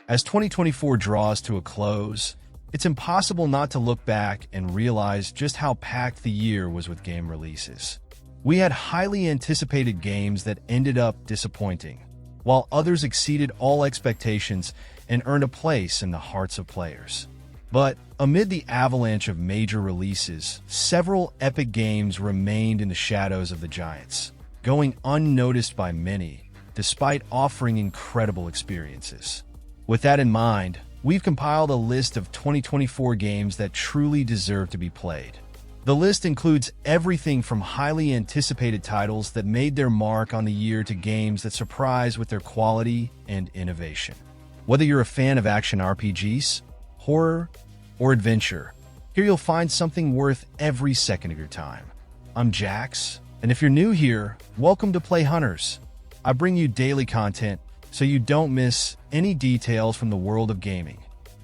As 2024 draws to a close, it's impossible not to look back and realize just how packed the year was with game releases. We had highly anticipated games that ended up disappointing, while others exceeded all expectations and earned a place in the hearts of players. But amid the avalanche of major releases, several epic games remained in the shadows of the giants, going unnoticed by many, despite offering incredible experiences. With that in mind, we've compiled a list of 2024 games that truly deserve to be played. The list includes everything from highly anticipated titles that made their mark on the year to games that surprise with their quality and innovation. Whether you're a fan of action RPGs, horror, or adventure, here you'll find something worth every second of your time. I'm Jax, and if you're new here, welcome to Play Hunters. I bring you daily content so you don't miss any details from the world of gaming.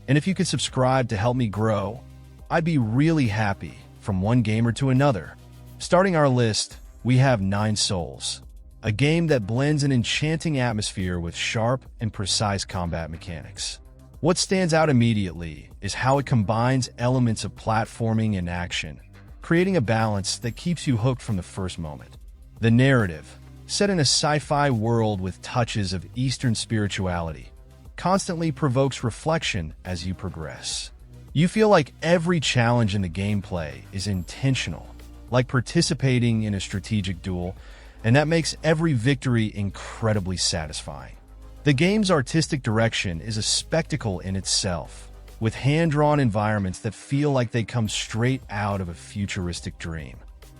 And if you could subscribe to help me grow, I'd be really happy. From one gamer to another. Starting our list, we have Nine Souls, a game that blends an enchanting atmosphere with sharp and precise combat mechanics. What stands out immediately is how it combines elements of platforming and action, creating a balance that keeps you hooked from the first moment. The narrative, set in a sci-fi world with touches of Eastern spirituality, constantly provokes reflection as you progress. You feel like every challenge in the gameplay is intentional, like participating in a strategic duel, and that makes every victory incredibly satisfying. The game's artistic direction is a spectacle in itself, with hand-drawn environments that feel like they come straight out of a futuristic dream.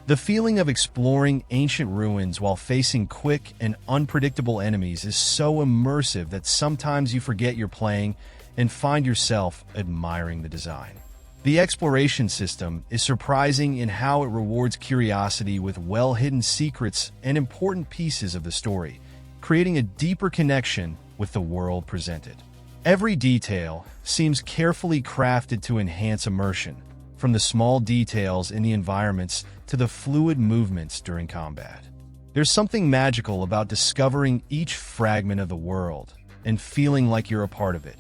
The feeling of exploring ancient ruins while facing quick and unpredictable enemies is so immersive that sometimes you forget you're playing and find yourself admiring the design. The exploration system is surprising in how it rewards curiosity with well-hidden secrets and important pieces of the story, creating a deeper connection with the world presented. Every detail seems carefully crafted to enhance immersion, from the small details in the environments to the fluid movements during combat. There's something magical about discovering each fragment of the world and feeling like you're a part of it,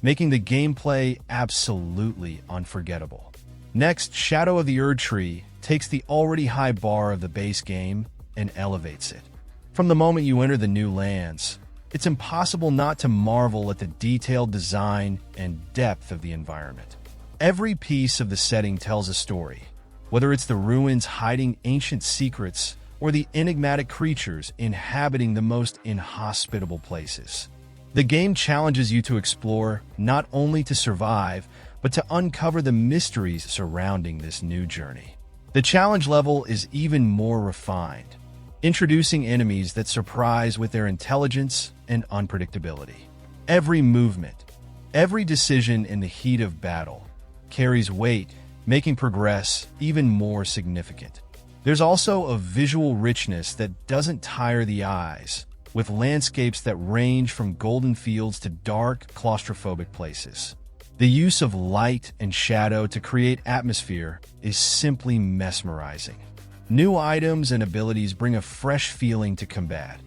making the gameplay absolutely unforgettable. Next, Shadow of the Erdtree takes the already high bar of the base game and elevates it. From the moment you enter the new lands, it's impossible not to marvel at the detailed design and depth of the environment. Every piece of the setting tells a story, whether it's the ruins hiding ancient secrets or the enigmatic creatures inhabiting the most inhospitable places. The game challenges you to explore, not only to survive, but to uncover the mysteries surrounding this new journey. The challenge level is even more refined, introducing enemies that surprise with their intelligence and unpredictability. Every movement, every decision in the heat of battle carries weight, making progress even more significant. There's also a visual richness that doesn't tire the eyes, with landscapes that range from golden fields to dark, claustrophobic places. The use of light and shadow to create atmosphere is simply mesmerizing. New items and abilities bring a fresh feeling to combat,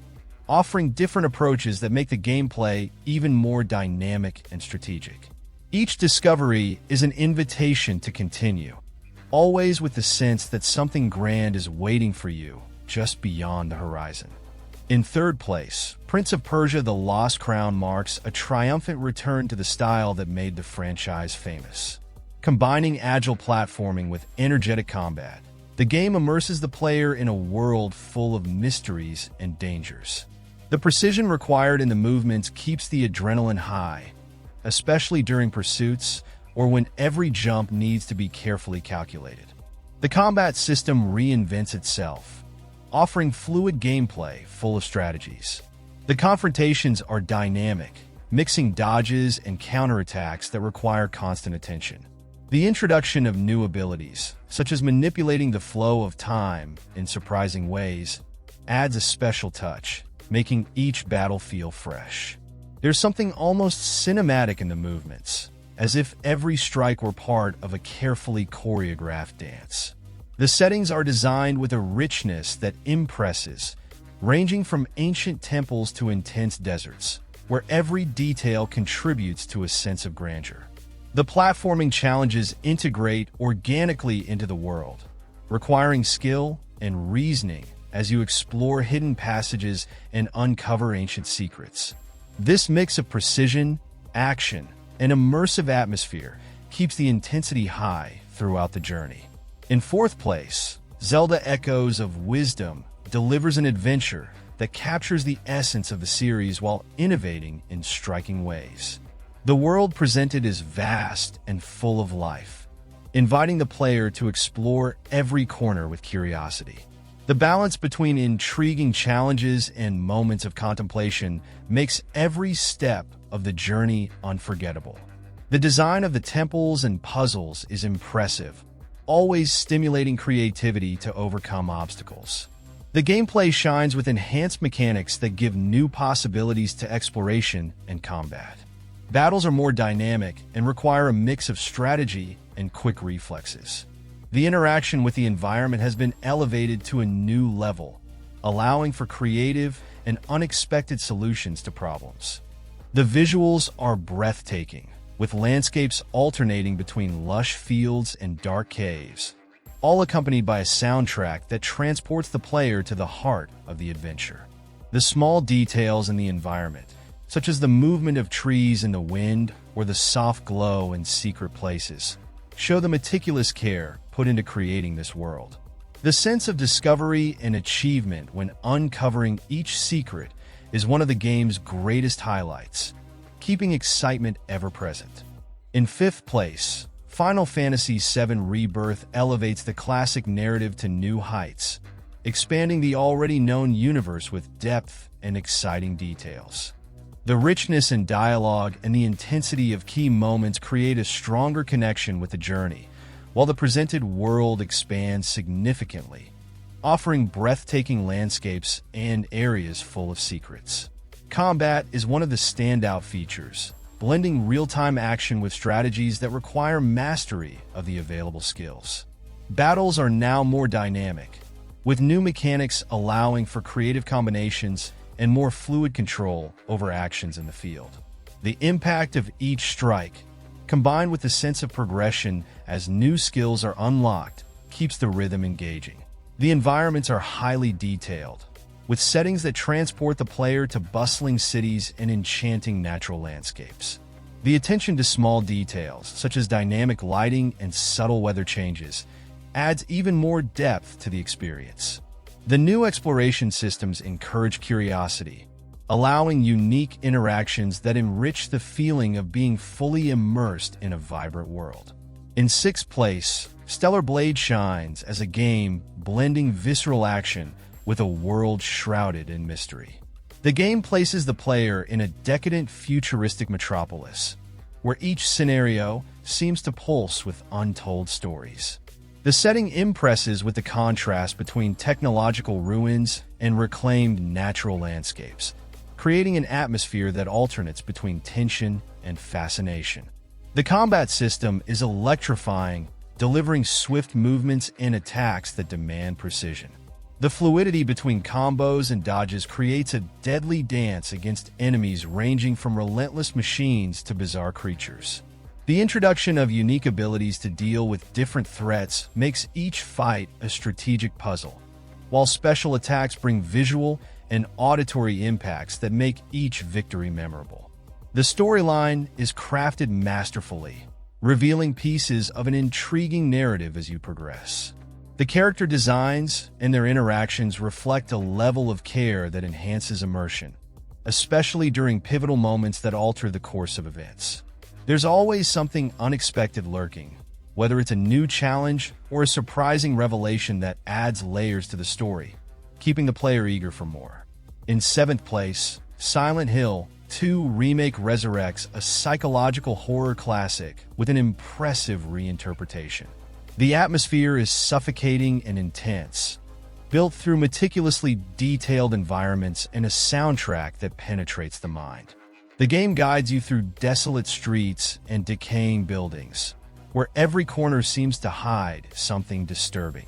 offering different approaches that make the gameplay even more dynamic and strategic. Each discovery is an invitation to continue, always with the sense that something grand is waiting for you just beyond the horizon. In third place, Prince of Persia: The Lost Crown marks a triumphant return to the style that made the franchise famous. Combining agile platforming with energetic combat, the game immerses the player in a world full of mysteries and dangers. The precision required in the movements keeps the adrenaline high, especially during pursuits or when every jump needs to be carefully calculated. The combat system reinvents itself, offering fluid gameplay full of strategies. The confrontations are dynamic, mixing dodges and counterattacks that require constant attention. The introduction of new abilities, such as manipulating the flow of time in surprising ways, adds a special touch, making each battle feel fresh. There's something almost cinematic in the movements, as if every strike were part of a carefully choreographed dance. The settings are designed with a richness that impresses, ranging from ancient temples to intense deserts, where every detail contributes to a sense of grandeur. The platforming challenges integrate organically into the world, requiring skill and reasoning as you explore hidden passages and uncover ancient secrets. This mix of precision, action, and immersive atmosphere keeps the intensity high throughout the journey. In fourth place, Zelda Echoes of Wisdom delivers an adventure that captures the essence of the series while innovating in striking ways. The world presented is vast and full of life, inviting the player to explore every corner with curiosity. The balance between intriguing challenges and moments of contemplation makes every step of the journey unforgettable. The design of the temples and puzzles is impressive, always stimulating creativity to overcome obstacles. The gameplay shines with enhanced mechanics that give new possibilities to exploration and combat. Battles are more dynamic and require a mix of strategy and quick reflexes. The interaction with the environment has been elevated to a new level, allowing for creative and unexpected solutions to problems. The visuals are breathtaking, with landscapes alternating between lush fields and dark caves, all accompanied by a soundtrack that transports the player to the heart of the adventure. The small details in the environment, such as the movement of trees in the wind or the soft glow in secret places, show the meticulous care put into creating this world. The sense of discovery and achievement when uncovering each secret is one of the game's greatest highlights, keeping excitement ever present. In fifth place, Final Fantasy VII Rebirth elevates the classic narrative to new heights, expanding the already known universe with depth and exciting details. The richness in dialogue and the intensity of key moments create a stronger connection with the journey, while the presented world expands significantly, offering breathtaking landscapes and areas full of secrets. Combat is one of the standout features, blending real-time action with strategies that require mastery of the available skills. Battles are now more dynamic, with new mechanics allowing for creative combinations and more fluid control over actions in the field. The impact of each strike, combined with the sense of progression as new skills are unlocked, keeps the rhythm engaging. The environments are highly detailed, with settings that transport the player to bustling cities and enchanting natural landscapes. The attention to small details, such as dynamic lighting and subtle weather changes, adds even more depth to the experience. The new exploration systems encourage curiosity, allowing unique interactions that enrich the feeling of being fully immersed in a vibrant world. In sixth place, Stellar Blade shines as a game blending visceral action with a world shrouded in mystery. The game places the player in a decadent futuristic metropolis, where each scenario seems to pulse with untold stories. The setting impresses with the contrast between technological ruins and reclaimed natural landscapes, creating an atmosphere that alternates between tension and fascination. The combat system is electrifying, delivering swift movements and attacks that demand precision. The fluidity between combos and dodges creates a deadly dance against enemies ranging from relentless machines to bizarre creatures. The introduction of unique abilities to deal with different threats makes each fight a strategic puzzle, while special attacks bring visual and auditory impacts that make each victory memorable. The storyline is crafted masterfully, revealing pieces of an intriguing narrative as you progress. The character designs and their interactions reflect a level of care that enhances immersion, especially during pivotal moments that alter the course of events. There's always something unexpected lurking, whether it's a new challenge or a surprising revelation that adds layers to the story, keeping the player eager for more. In seventh place, Silent Hill 2 Remake resurrects a psychological horror classic with an impressive reinterpretation. The atmosphere is suffocating and intense, built through meticulously detailed environments and a soundtrack that penetrates the mind. The game guides you through desolate streets and decaying buildings, where every corner seems to hide something disturbing.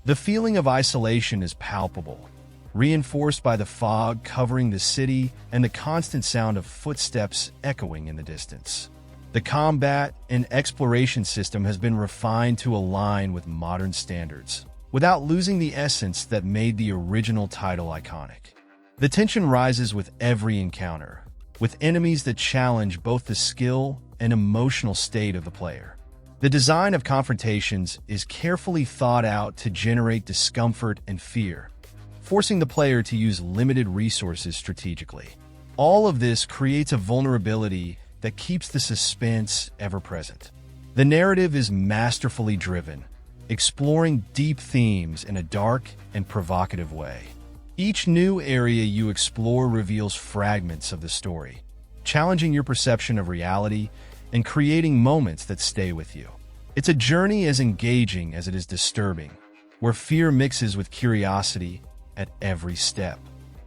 The feeling of isolation is palpable, reinforced by the fog covering the city and the constant sound of footsteps echoing in the distance. The combat and exploration system has been refined to align with modern standards, without losing the essence that made the original title iconic. The tension rises with every encounter, with enemies that challenge both the skill and emotional state of the player. The design of confrontations is carefully thought out to generate discomfort and fear, forcing the player to use limited resources strategically. All of this creates a vulnerability that keeps the suspense ever present. The narrative is masterfully driven, exploring deep themes in a dark and provocative way. Each new area you explore reveals fragments of the story, challenging your perception of reality and creating moments that stay with you. It's a journey as engaging as it is disturbing, where fear mixes with curiosity at every step.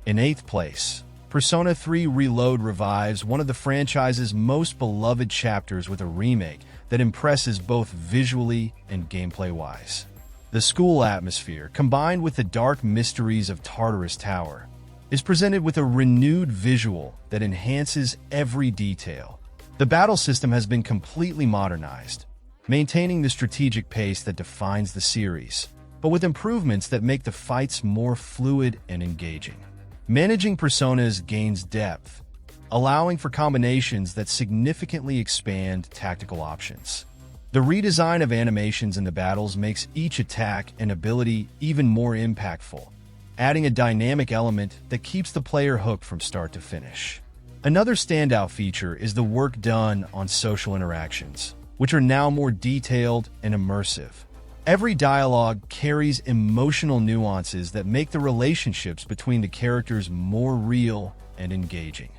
In 8th place, Persona 3 Reload revives one of the franchise's most beloved chapters with a remake that impresses both visually and gameplay-wise. The school atmosphere, combined with the dark mysteries of Tartarus Tower, is presented with a renewed visual that enhances every detail. The battle system has been completely modernized, maintaining the strategic pace that defines the series, but with improvements that make the fights more fluid and engaging. Managing personas gains depth, allowing for combinations that significantly expand tactical options. The redesign of animations in the battles makes each attack and ability even more impactful, adding a dynamic element that keeps the player hooked from start to finish. Another standout feature is the work done on social interactions, which are now more detailed and immersive. Every dialogue carries emotional nuances that make the relationships between the characters more real and engaging.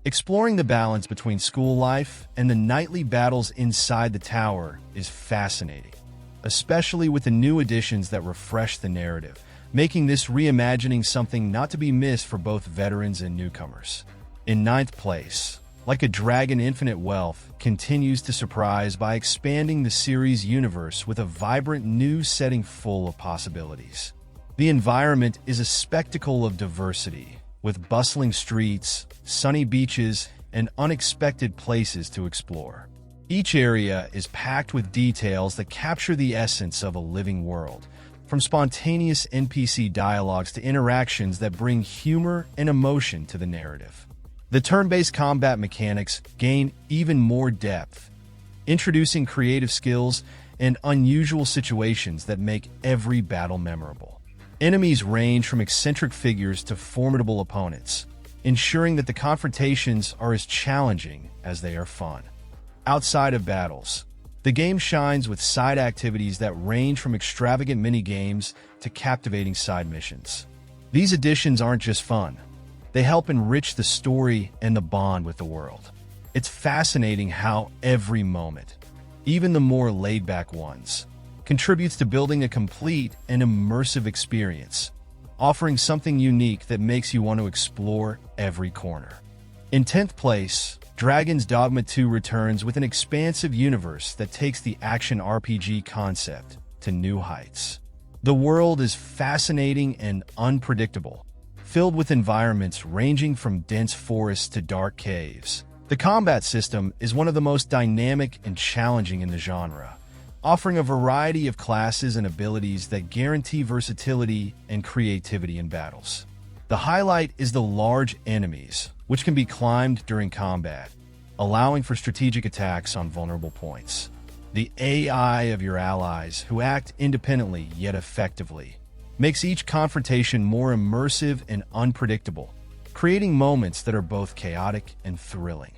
Exploring the balance between school life and the nightly battles inside the tower is fascinating, especially with the new additions that refresh the narrative, making this reimagining something not to be missed for both veterans and newcomers. In 9th place, Like a Dragon Infinite Wealth continues to surprise by expanding the series' universe with a vibrant new setting full of possibilities. The environment is a spectacle of diversity, with bustling streets, sunny beaches, and unexpected places to explore. Each area is packed with details that capture the essence of a living world, from spontaneous NPC dialogues to interactions that bring humor and emotion to the narrative. The turn-based combat mechanics gain even more depth, introducing creative skills and unusual situations that make every battle memorable. Enemies range from eccentric figures to formidable opponents, ensuring that the confrontations are as challenging as they are fun. Outside of battles, the game shines with side activities that range from extravagant mini-games to captivating side missions. These additions aren't just fun. They help enrich the story and the bond with the world. It's fascinating how every moment, even the more laid-back ones, contributes to building a complete and immersive experience, offering something unique that makes you want to explore every corner. In 10th place, Dragon's Dogma 2 returns with an expansive universe that takes the action RPG concept to new heights. The world is fascinating and unpredictable, filled with environments ranging from dense forests to dark caves. The combat system is one of the most dynamic and challenging in the genre, offering a variety of classes and abilities that guarantee versatility and creativity in battles. The highlight is the large enemies, which can be climbed during combat, allowing for strategic attacks on vulnerable points. The AI of your allies, who act independently yet effectively, makes each confrontation more immersive and unpredictable, creating moments that are both chaotic and thrilling.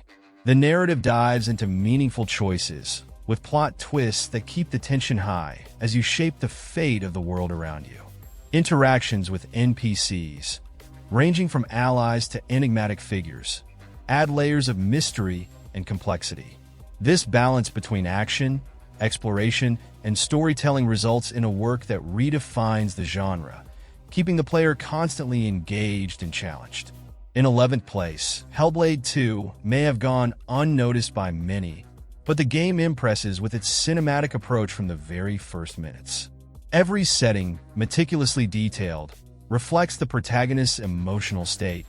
The narrative dives into meaningful choices, with plot twists that keep the tension high as you shape the fate of the world around you. Interactions with NPCs, ranging from allies to enigmatic figures, add layers of mystery and complexity. This balance between action, exploration, and storytelling results in a work that redefines the genre, keeping the player constantly engaged and challenged. In 11th place, Hellblade 2 may have gone unnoticed by many, but the game impresses with its cinematic approach from the very first minutes. Every setting, meticulously detailed, reflects the protagonist's emotional state,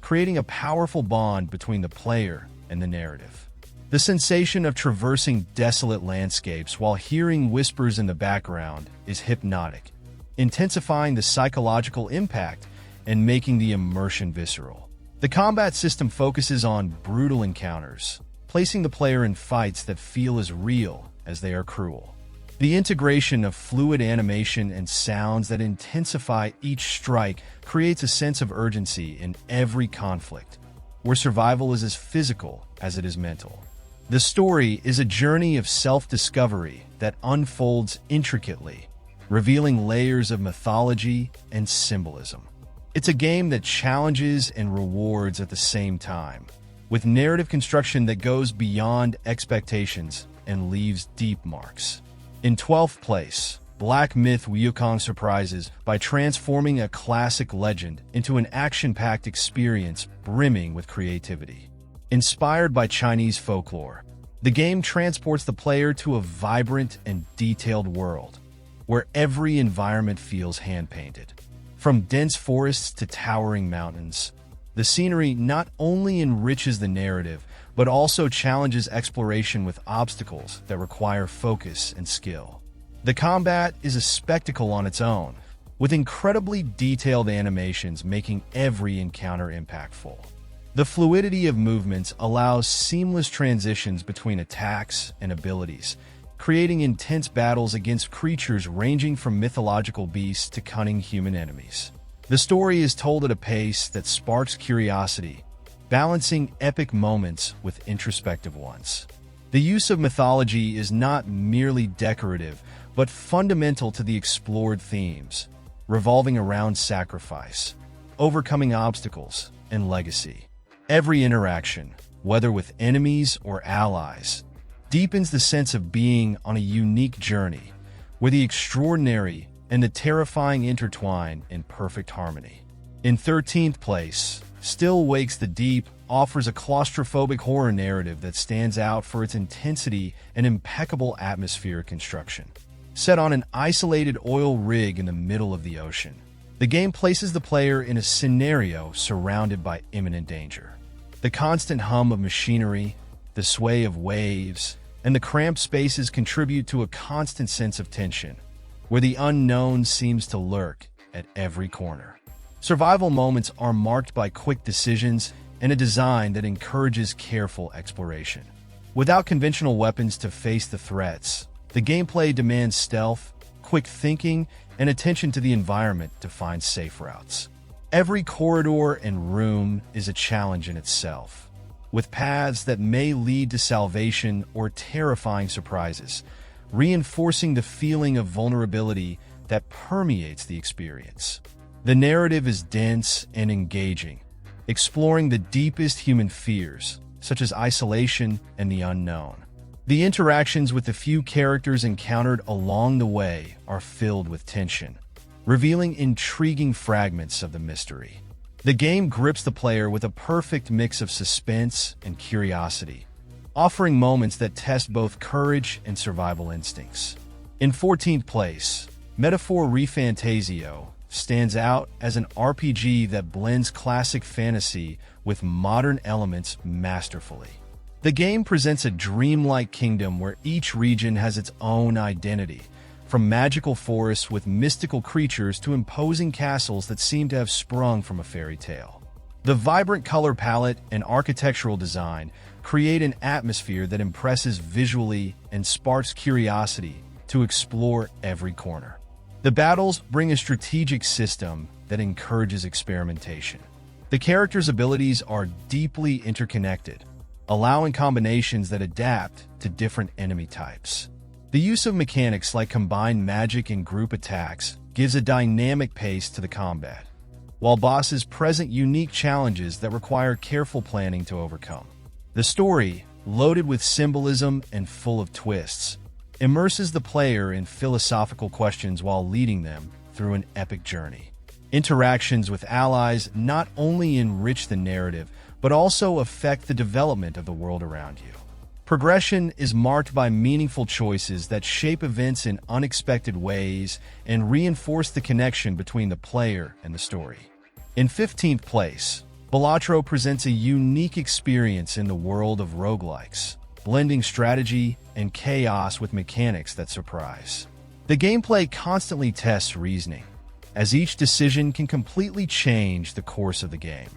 creating a powerful bond between the player and the narrative. The sensation of traversing desolate landscapes while hearing whispers in the background is hypnotic, intensifying the psychological impact and making the immersion visceral. The combat system focuses on brutal encounters, placing the player in fights that feel as real as they are cruel. The integration of fluid animation and sounds that intensify each strike creates a sense of urgency in every conflict, where survival is as physical as it is mental. The story is a journey of self-discovery that unfolds intricately, revealing layers of mythology and symbolism. It's a game that challenges and rewards at the same time, with narrative construction that goes beyond expectations and leaves deep marks. In 12th place, Black Myth Wukong surprises by transforming a classic legend into an action-packed experience brimming with creativity. Inspired by Chinese folklore, the game transports the player to a vibrant and detailed world, where every environment feels hand-painted. From dense forests to towering mountains, the scenery not only enriches the narrative, but also challenges exploration with obstacles that require focus and skill. The combat is a spectacle on its own, with incredibly detailed animations making every encounter impactful. The fluidity of movements allows seamless transitions between attacks and abilities, creating intense battles against creatures ranging from mythological beasts to cunning human enemies. The story is told at a pace that sparks curiosity, balancing epic moments with introspective ones. The use of mythology is not merely decorative, but fundamental to the explored themes, revolving around sacrifice, overcoming obstacles, and legacy. Every interaction, whether with enemies or allies, deepens the sense of being on a unique journey, where the extraordinary and the terrifying intertwine in perfect harmony. In 13th place, Still Wakes the Deep offers a claustrophobic horror narrative that stands out for its intensity and impeccable atmospheric construction. Set on an isolated oil rig in the middle of the ocean, the game places the player in a scenario surrounded by imminent danger. The constant hum of machinery, the sway of waves, and the cramped spaces contribute to a constant sense of tension, where the unknown seems to lurk at every corner. Survival moments are marked by quick decisions and a design that encourages careful exploration. Without conventional weapons to face the threats, the gameplay demands stealth, quick thinking, and attention to the environment to find safe routes. Every corridor and room is a challenge in itself, with paths that may lead to salvation or terrifying surprises, reinforcing the feeling of vulnerability that permeates the experience. The narrative is dense and engaging, exploring the deepest human fears, such as isolation and the unknown. The interactions with the few characters encountered along the way are filled with tension, revealing intriguing fragments of the mystery. The game grips the player with a perfect mix of suspense and curiosity, offering moments that test both courage and survival instincts. In 14th place, Metaphor ReFantazio stands out as an RPG that blends classic fantasy with modern elements masterfully. The game presents a dreamlike kingdom where each region has its own identity, from magical forests with mystical creatures to imposing castles that seem to have sprung from a fairy tale. The vibrant color palette and architectural design create an atmosphere that impresses visually and sparks curiosity to explore every corner. The battles bring a strategic system that encourages experimentation. The characters' abilities are deeply interconnected, allowing combinations that adapt to different enemy types. The use of mechanics like combined magic and group attacks gives a dynamic pace to the combat, while bosses present unique challenges that require careful planning to overcome. The story, loaded with symbolism and full of twists, immerses the player in philosophical questions while leading them through an epic journey. Interactions with allies not only enrich the narrative, but also affect the development of the world around you, Progression is marked by meaningful choices that shape events in unexpected ways and reinforce the connection between the player and the story. In 15th place, Balatro presents a unique experience in the world of roguelikes, blending strategy and chaos with mechanics that surprise. The gameplay constantly tests reasoning, as each decision can completely change the course of the game.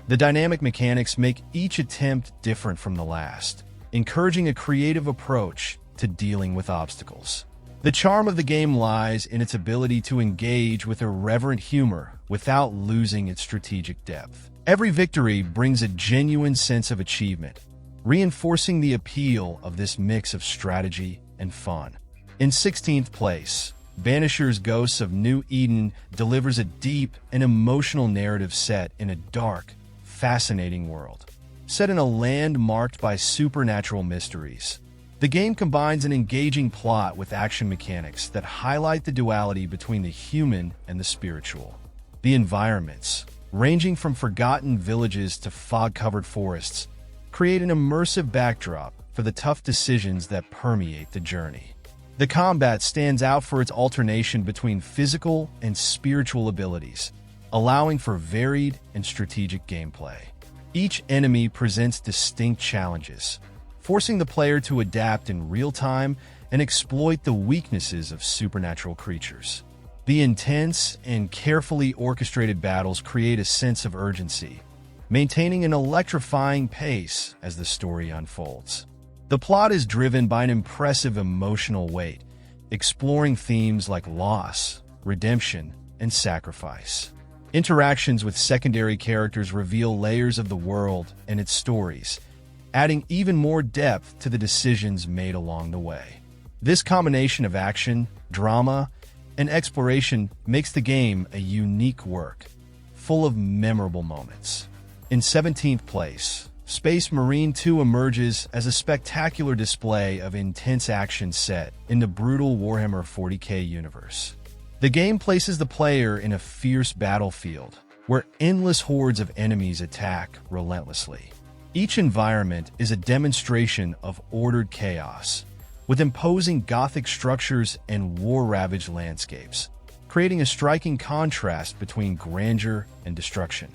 The dynamic mechanics make each attempt different from the last, encouraging a creative approach to dealing with obstacles. The charm of the game lies in its ability to engage with irreverent humor without losing its strategic depth. Every victory brings a genuine sense of achievement, reinforcing the appeal of this mix of strategy and fun. In 16th place, Banishers Ghosts of New Eden delivers a deep and emotional narrative set in a dark, fascinating world. Set in a land marked by supernatural mysteries, the game combines an engaging plot with action mechanics that highlight the duality between the human and the spiritual. The environments, ranging from forgotten villages to fog-covered forests, create an immersive backdrop for the tough decisions that permeate the journey. The combat stands out for its alternation between physical and spiritual abilities, allowing for varied and strategic gameplay. Each enemy presents distinct challenges, forcing the player to adapt in real time and exploit the weaknesses of supernatural creatures. The intense and carefully orchestrated battles create a sense of urgency, maintaining an electrifying pace as the story unfolds. The plot is driven by an impressive emotional weight, exploring themes like loss, redemption, and sacrifice. Interactions with secondary characters reveal layers of the world and its stories, adding even more depth to the decisions made along the way. This combination of action, drama, and exploration makes the game a unique work, full of memorable moments. In 17th place, Space Marine 2 emerges as a spectacular display of intense action set in the brutal Warhammer 40k universe. The game places the player in a fierce battlefield, where endless hordes of enemies attack relentlessly. Each environment is a demonstration of ordered chaos, with imposing Gothic structures and war-ravaged landscapes, creating a striking contrast between grandeur and destruction.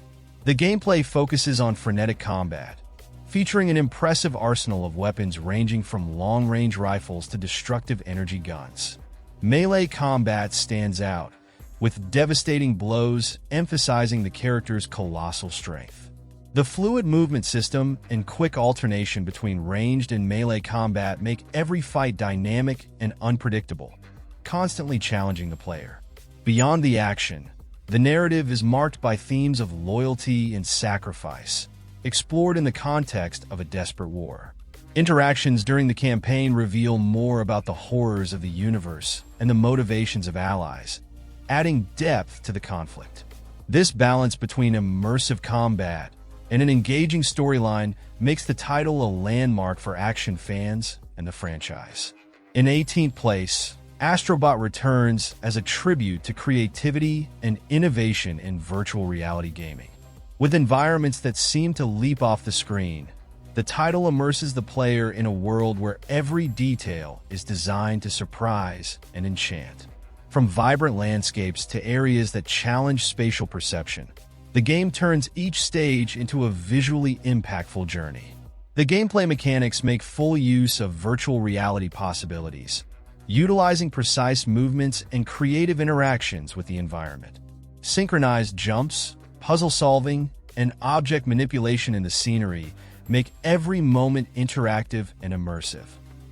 The gameplay focuses on frenetic combat, featuring an impressive arsenal of weapons ranging from long-range rifles to destructive energy guns. Melee combat stands out, with devastating blows emphasizing the character's colossal strength. The fluid movement system and quick alternation between ranged and melee combat make every fight dynamic and unpredictable, constantly challenging the player. Beyond the action, the narrative is marked by themes of loyalty and sacrifice, explored in the context of a desperate war. Interactions during the campaign reveal more about the horrors of the universe and the motivations of allies, adding depth to the conflict. This balance between immersive combat and an engaging storyline makes the title a landmark for action fans and the franchise. In 18th place, Astrobot returns as a tribute to creativity and innovation in virtual reality gaming. With environments that seem to leap off the screen, the title immerses the player in a world where every detail is designed to surprise and enchant. From vibrant landscapes to areas that challenge spatial perception, the game turns each stage into a visually impactful journey. The gameplay mechanics make full use of virtual reality possibilities, utilizing precise movements and creative interactions with the environment. Synchronized jumps, puzzle solving, and object manipulation in the scenery make every moment interactive and immersive.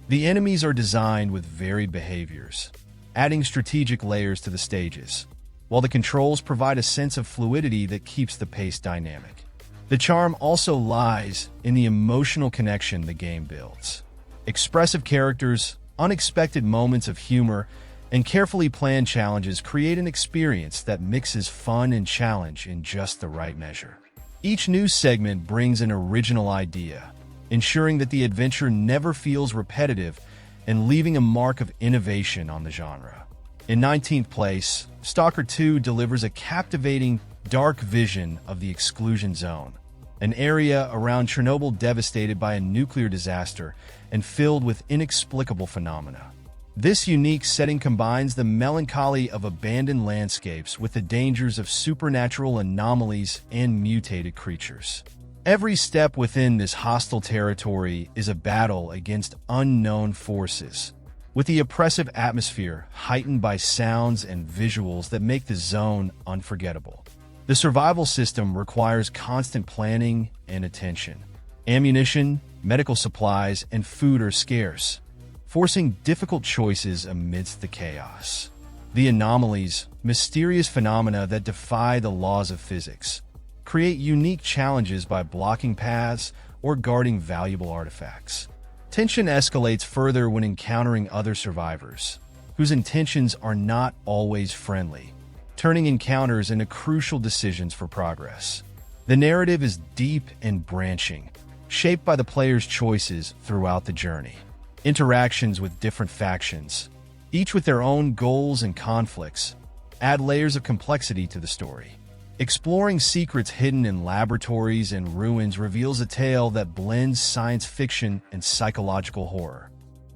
The enemies are designed with varied behaviors, adding strategic layers to the stages, while the controls provide a sense of fluidity that keeps the pace dynamic. The charm also lies in the emotional connection the game builds. Expressive characters, unexpected moments of humor, and carefully planned challenges create an experience that mixes fun and challenge in just the right measure. Each new segment brings an original idea, ensuring that the adventure never feels repetitive and leaving a mark of innovation on the genre. In 19th place, Stalker 2 delivers a captivating, dark vision of the exclusion zone, an area around Chernobyl devastated by a nuclear disaster and filled with inexplicable phenomena. This unique setting combines the melancholy of abandoned landscapes with the dangers of supernatural anomalies and mutated creatures. Every step within this hostile territory is a battle against unknown forces, with the oppressive atmosphere heightened by sounds and visuals that make the zone unforgettable. The survival system requires constant planning and attention. Ammunition, medical supplies, and food are scarce, forcing difficult choices amidst the chaos. The anomalies, mysterious phenomena that defy the laws of physics, create unique challenges by blocking paths or guarding valuable artifacts. Tension escalates further when encountering other survivors, whose intentions are not always friendly, turning encounters into crucial decisions for progress. The narrative is deep and branching, shaped by the player's choices throughout the journey. Interactions with different factions, each with their own goals and conflicts, add layers of complexity to the story. Exploring secrets hidden in laboratories and ruins reveals a tale that blends science fiction and psychological horror,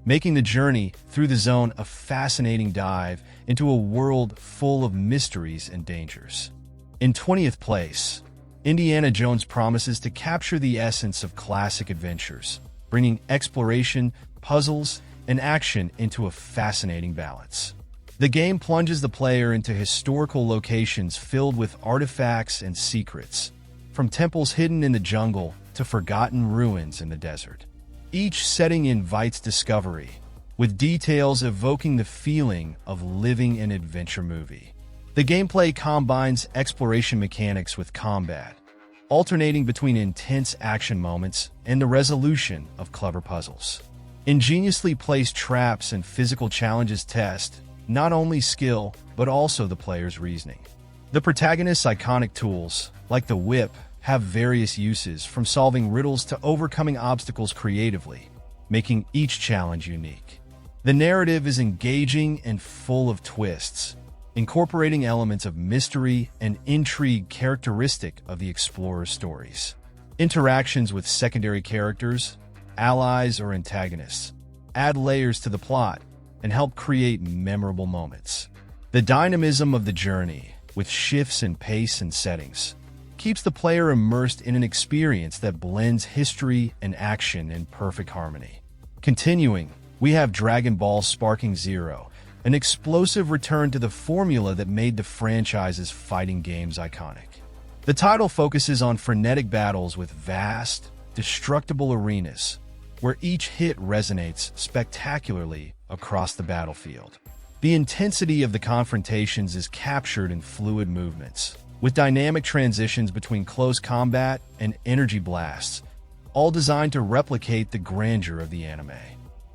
making the journey through the zone a fascinating dive into a world full of mysteries and dangers. In 20th place, Indiana Jones promises to capture the essence of classic adventures, bringing exploration, puzzles, and action into a fascinating balance. The game plunges the player into historical locations filled with artifacts and secrets, from temples hidden in the jungle to forgotten ruins in the desert. Each setting invites discovery, with details evoking the feeling of living an adventure movie. The gameplay combines exploration mechanics with combat, alternating between intense action moments and the resolution of clever puzzles. Ingeniously placed traps and physical challenges test not only skill, but also the player's reasoning. The protagonist's iconic tools, like the whip, have various uses, from solving riddles to overcoming obstacles creatively, making each challenge unique. The narrative is engaging and full of twists, incorporating elements of mystery and intrigue characteristic of the explorer's stories. Interactions with secondary characters, allies, or antagonists add layers to the plot and help create memorable moments. The dynamism of the journey, with shifts in pace and settings, keeps the player immersed in an experience that blends history and action in perfect harmony. Continuing, we have Dragon Ball Sparking Zero, an explosive return to the formula that made the franchise's fighting games iconic. The title focuses on frenetic battles with vast, destructible arenas, where each hit resonates spectacularly across the battlefield. The intensity of the confrontations is captured in fluid movements, with dynamic transitions between close combat and energy blasts, all designed to replicate the grandeur of the anime.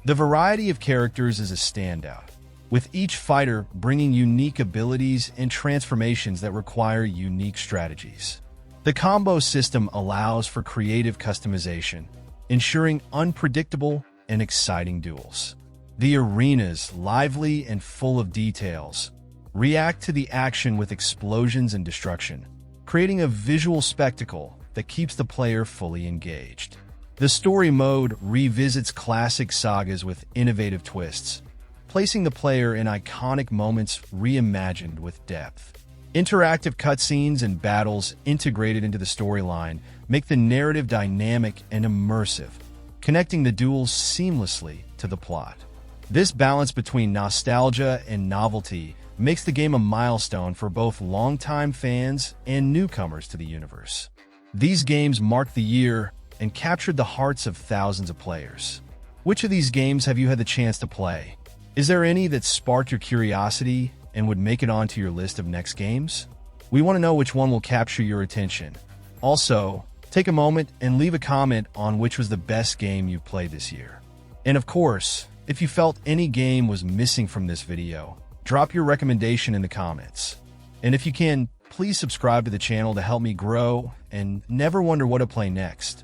The variety of characters is a standout, with each fighter bringing unique abilities and transformations that require unique strategies. The combo system allows for creative customization, ensuring unpredictable and exciting duels. The arenas, lively and full of details, react to the action with explosions and destruction, creating a visual spectacle that keeps the player fully engaged. The story mode revisits classic sagas with innovative twists, placing the player in iconic moments reimagined with depth. Interactive cutscenes and battles integrated into the storyline make the narrative dynamic and immersive, connecting the duels seamlessly to the plot. This balance between nostalgia and novelty makes the game a milestone for both longtime fans and newcomers to the universe. These games marked the year and captured the hearts of thousands of players. Which of these games have you had the chance to play? Is there any that sparked your curiosity and would make it onto your list of next games? We want to know which one will capture your attention. Also, take a moment and leave a comment on which was the best game you've played this year. And of course, if you felt any game was missing from this video, drop your recommendation in the comments. And if you can, please subscribe to the channel to help me grow and never wonder what to play next.